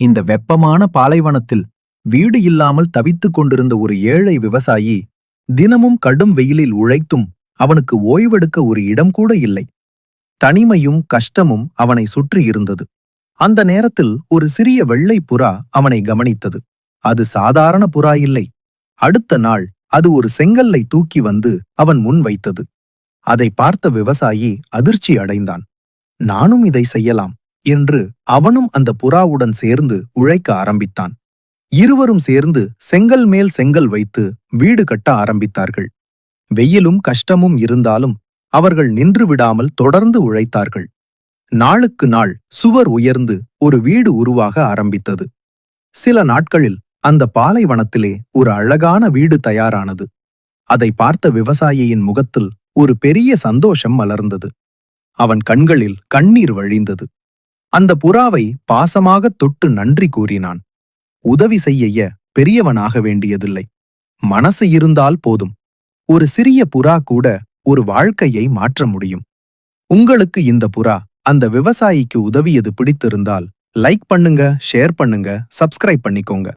இந்த வெப்பமான பாலைவனத்தில் வீடு இல்லாமல் தவித்துக் கொண்டிருந்த ஒரு ஏழை விவசாயி தினமும் கடும் வெயிலில் உழைத்தும் அவனுக்கு ஓய்வெடுக்க ஒரு இடம் கூட இல்லை. தனிமையும் கஷ்டமும் அவனை சுற்றி இருந்தது. அந்த நேரத்தில் ஒரு சிறிய வெள்ளை புறா அவனை கவனித்தது. அது சாதாரண புறா இல்லை. அடுத்த நாள் அது ஒரு செங்கல்லை தூக்கி வந்து அவன் முன் வைத்தது. அதை பார்த்த விவசாயி அதிர்ச்சி அடைந்தான். நானும் இதை செய்யலாம் என்று அவனும் அந்த புறாவுடன் சேர்ந்து உழைக்க ஆரம்பித்தான். இருவரும் சேர்ந்து செங்கல் மேல் செங்கல் வைத்து வீடு கட்ட ஆரம்பித்தார்கள். வெயிலும் கஷ்டமும் இருந்தாலும் அவர்கள் நின்று விடாமல் தொடர்ந்து உழைத்தார்கள். நாளுக்கு நாள் சுவர் உயர்ந்து ஒரு வீடு உருவாக ஆரம்பித்தது. சில நாட்களில் அந்த பாலைவனத்திலே ஒரு அழகான வீடு தயாரானது. அதை பார்த்த விவசாயியின் முகத்தில் ஒரு பெரிய சந்தோஷம் மலர்ந்தது. அவன் கண்களில் கண்ணீர் வழிந்தது. அந்த புறாவை பாசமாகத் தொட்டு நன்றி கூறினான். உதவி செய்ய பெரியவனாக வேண்டியதில்லை. மனசு இருந்தால் போதும். ஒரு சிறிய புறா கூட ஒரு வாழ்க்கையை மாற்ற முடியும். உங்களுக்கு இந்த புறா அந்த விவசாயிக்கு உதவியது பிடித்திருந்தால் லைக் பண்ணுங்க, ஷேர் பண்ணுங்க, சப்ஸ்கிரைப் பண்ணிக்கோங்க.